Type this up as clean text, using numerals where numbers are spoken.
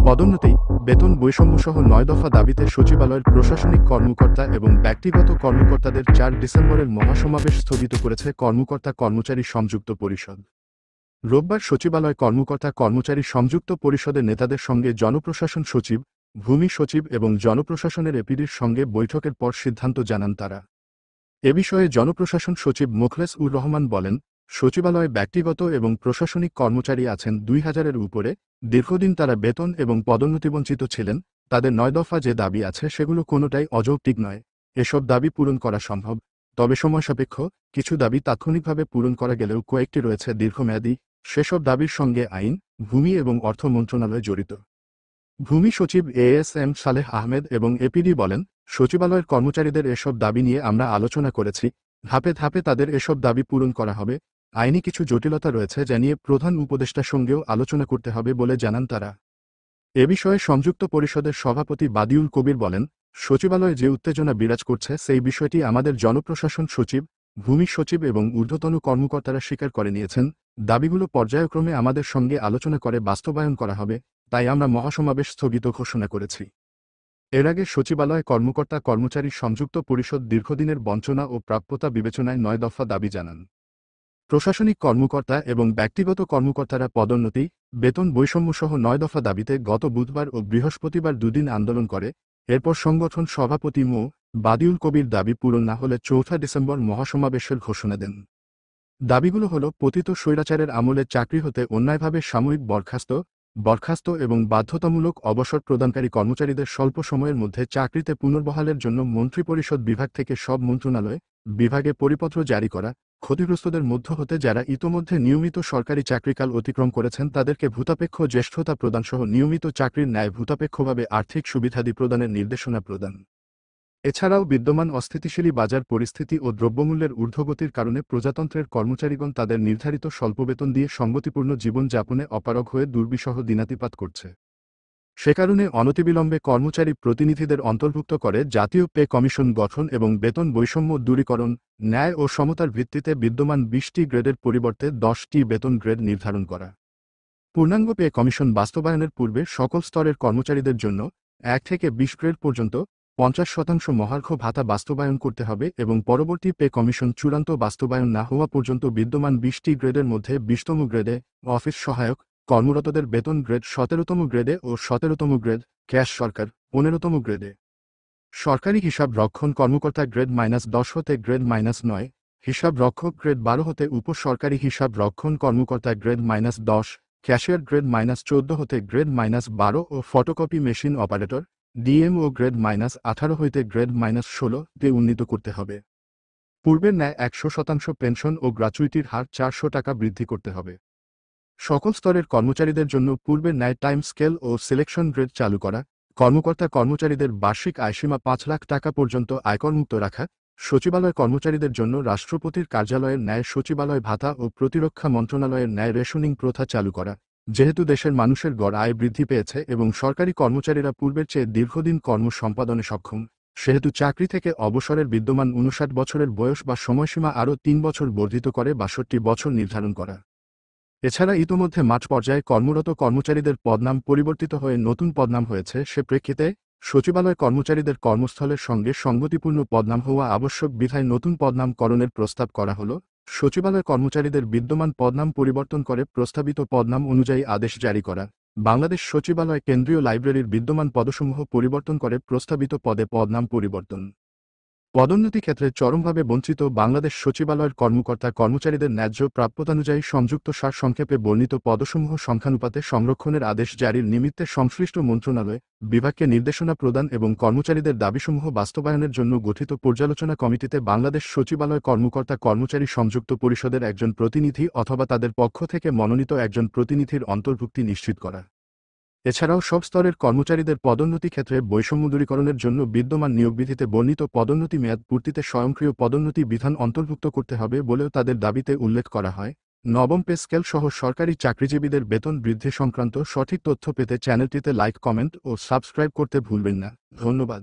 পদোন্নতি, বেতন বৈষম্যসহ ৯ দফা দাবিতে সচিবালয়ের প্রশাসনিক কর্মকর্তা এবং ব্যক্তিগত কর্মকর্তাদের ৪ ডিসেম্বরের মহাসমাবেশ স্থগিত করেছে কর্মকর্তা কর্মচারী সংযুক্ত পরিষদ। রোববার সচিবালয় কর্মকর্তা কর্মচারী সংযুক্ত পরিষদের নেতাদের সঙ্গে জনপ্রশাসন সচিব, ভূমি সচিব এবং জনপ্রশাসনের এপিডির সঙ্গে বৈঠকের পর সিদ্ধান্ত জানান তারা। এ বিষয়ে জনপ্রশাসন সচিব মোখলেস উর রহমান বলেন, সচিবালয়ে ব্যক্তিগত এবং প্রশাসনিক কর্মচারী আছেন ২,০০০-এর উপরে। দীর্ঘদিন তারা বেতন এবং পদোন্নতিবঞ্চিত ছিলেন। তাদের ৯ দফা যে দাবি আছে সেগুলো কোনোটাই অযৌক্তিক নয়। এসব দাবি পূরণ করা সম্ভব, তবে সময়সাপেক্ষ। কিছু দাবি তাৎক্ষণিকভাবে পূরণ করা গেলেও কয়েকটি রয়েছে দীর্ঘমেয়াদী। সেসব দাবির সঙ্গে আইন, ভূমি এবং অর্থ মন্ত্রণালয় জড়িত। ভূমি সচিব এএসএম সালেহ আহমেদ এবং এপিডি বলেন, সচিবালয়ের কর্মচারীদের এসব দাবি নিয়ে আমরা আলোচনা করেছি। ধাপে ধাপে তাদের এসব দাবি পূরণ করা হবে। আইনি কিছু জটিলতা রয়েছে যা নিয়ে প্রধান উপদেষ্টার সঙ্গেও আলোচনা করতে হবে বলে জানান তারা। এ বিষয়ে সংযুক্ত পরিষদের সভাপতি বাদিউল কবির বলেন, সচিবালয়ে যে উত্তেজনা বিরাজ করছে সেই বিষয়টি আমাদের জনপ্রশাসন সচিব, ভূমি সচিব এবং ঊর্ধ্বতন কর্মকর্তারা স্বীকার করে নিয়েছেন। দাবিগুলো পর্যায়ক্রমে আমাদের সঙ্গে আলোচনা করে বাস্তবায়ন করা হবে, তাই আমরা মহাসমাবেশ স্থগিত ঘোষণা করেছি। এর আগে সচিবালয় কর্মকর্তা কর্মচারী সংযুক্ত পরিষদ দীর্ঘদিনের বঞ্চনা ও প্রাপ্যতা বিবেচনায় ৯ দফা দাবি জানান। প্রশাসনিক কর্মকর্তা এবং ব্যক্তিগত কর্মকর্তারা পদোন্নতি, বেতন বৈষম্যসহ ৯ দফা দাবিতে গত বুধবার ও বৃহস্পতিবার দুদিন আন্দোলন করে। এরপর সংগঠন সভাপতি মো. বাদিউল কবির দাবি পূরণ না হলে ৪ ডিসেম্বর মহাসমাবেশের ঘোষণা দেন। দাবিগুলো হল পতিত স্বৈরাচারের আমলে চাকরি হতে অন্যায়ভাবে সাময়িক বরখাস্ত এবং বাধ্যতামূলক অবসর প্রদানকারী কর্মচারীদের স্বল্প সময়ের মধ্যে চাকরিতে পুনর্বহালের জন্য মন্ত্রিপরিষদ বিভাগ থেকে সব মন্ত্রণালয়, বিভাগে পরিপত্র জারি করা, ক্ষতিগ্রস্তদের মধ্য হতে যারা ইতোমধ্যে নিয়মিত সরকারি চাকরিকাল অতিক্রম করেছেন তাদেরকে ভূতাপেক্ষ জ্যেষ্ঠতা প্রদানসহ নিয়মিত চাকরির ন্যায় ভূতাপেক্ষভাবে আর্থিক সুবিধাদি প্রদানের নির্দেশনা প্রদান। এছাড়াও বিদ্যমান অস্থিতিশীল বাজার পরিস্থিতি ও দ্রব্যমূল্যের ঊর্ধ্বগতির কারণে প্রজাতন্ত্রের কর্মচারীগণ তাদের নির্ধারিত স্বল্প বেতন দিয়ে সঙ্গতিপূর্ণ জীবন যাপনে অপারগ হয়ে দুর্বিষহ দিনাতিপাত করছে। সে কারণে অনতিবিলম্বে কর্মচারী প্রতিনিধিদের অন্তর্ভুক্ত করে জাতীয় পে কমিশন গঠন এবং বেতন বৈষম্য দূরীকরণ, ন্যায় ও সমতার ভিত্তিতে বিদ্যমান ২০টি গ্রেডের পরিবর্তে ১০টি বেতন গ্রেড নির্ধারণ করা। পূর্ণাঙ্গ পে কমিশন বাস্তবায়নের পূর্বে সকল স্তরের কর্মচারীদের জন্য ১ থেকে ২০ গ্রেড পর্যন্ত ৫০% মহার্ঘ ভাতা বাস্তবায়ন করতে হবে এবং পরবর্তী পে কমিশন চূড়ান্ত বাস্তবায়ন না হওয়া পর্যন্ত বিদ্যমান ২০টি গ্রেডের মধ্যে ২০তম গ্রেডে অফিস সহায়ক কর্মরতদের বেতন গ্রেড ১৭তম গ্রেডে ও ১৭তম গ্রেড ক্যাশ সরকার ১৫তম গ্রেডে। সরকারি হিসাব রক্ষণ কর্মকর্তা গ্রেড -১০ হতে গ্রেড -৯, হিসাব রক্ষক গ্রেড ১২ হতে উপসরকারি হিসাব রক্ষণ কর্মকর্তা গ্রেড -১০, ক্যাশিয়ার গ্রেড -১৪ হতে গ্রেড -১২ ও photocopy machine operator DMO grade -১৮ হইতে গ্রেড -১৬ তে উন্নীত করতে হবে। পূর্বের ন্যায় ১০০% পেনশন ও গ্র্যাচুইটির হার ৪০০ টাকা বৃদ্ধি করতে হবে। সকল স্তরের কর্মচারীদের জন্য পূর্বের ন্যায় টাইম স্কেল ও সিলেকশন গ্রেড চালু করা। কর্মকর্তা কর্মচারীদের বার্ষিক আয়সীমা ৫ লাখ টাকা পর্যন্ত আয়করমুক্ত রাখা। সচিবালয় কর্মচারীদের জন্য রাষ্ট্রপতির কার্যালয়ের ন্যায় সচিবালয় ভাতা ও প্রতিরক্ষা মন্ত্রণালয়ের ন্যায় রেশনিং প্রথা চালু করা। যেহেতু দেশের মানুষের গড় আয় বৃদ্ধি পেয়েছে এবং সরকারি কর্মচারীরা পূর্বের চেয়ে দীর্ঘদিন কর্ম সম্পাদনে সক্ষম, সেহেতু চাকরি থেকে অবসরের বিদ্যমান ৫৯ বছরের বয়স বা সময়সীমা আরও ৩ বছর বর্ধিত করে ৬২ বছর নির্ধারণ করা। এছাড়া ইতোমধ্যে মাঠ পর্যায়ে কর্মরত কর্মচারীদের পদনাম পরিবর্তিত হয়ে নতুন পদনাম হয়েছে, সে প্রেক্ষিতে সচিবালয় কর্মচারীদের কর্মস্থলের সঙ্গে সঙ্গতিপূর্ণ পদনাম হওয়া আবশ্যক বিধায় নতুন পদনামকরণের প্রস্তাব করা হল। সচিবালয় কর্মচারীদের বিদ্যমান পদনাম পরিবর্তন করে প্রস্তাবিত পদনাম অনুযায়ী আদেশ জারি করা। বাংলাদেশ সচিবালয় কেন্দ্রীয় লাইব্রেরির বিদ্যমান পদসমূহ পরিবর্তন করে প্রস্তাবিত পদে পদনাম পরিবর্তন। পদোন্নতি ক্ষেত্রে চরমভাবে বঞ্চিত বাংলাদেশ সচিবালয়ের কর্মকর্তা কর্মচারীদের ন্যায্য প্রাপ্যতানুযায়ী সংযুক্ত সারসংক্ষেপে বর্ণিত পদসমূহ সংখ্যানুপাতে সংরক্ষণের আদেশ জারির নিমিত্তে সংশ্লিষ্ট মন্ত্রণালয়, বিভাগকে নির্দেশনা প্রদান এবং কর্মচারীদের দাবিসমূহ বাস্তবায়নের জন্য গঠিত পর্যালোচনা কমিটিতে বাংলাদেশ সচিবালয় কর্মকর্তা কর্মচারী সংযুক্ত পরিষদের একজন প্রতিনিধি অথবা তাদের পক্ষ থেকে মনোনীত একজন প্রতিনিধির অন্তর্ভুক্তি নিশ্চিত করা। এছাড়াও সব স্তরের কর্মচারীদের পদোন্নতি ক্ষেত্রে বৈষম্য দূরীকরণের জন্য বিদ্যমান নিয়োগবিধিতে বর্ণিত পদোন্নতি মেয়াদ পূর্তিতে স্বয়ংক্রিয় পদোন্নতি বিধান অন্তর্ভুক্ত করতে হবে বলেও তাদের দাবিতে উল্লেখ করা হয়। নবম পে স্কেল সহ সরকারি চাকরিজীবীদের বেতন বৃদ্ধি সংক্রান্ত সঠিক তথ্য পেতে চ্যানেলটিতে লাইক, কমেন্ট ও সাবস্ক্রাইব করতে ভুলবেন না। ধন্যবাদ।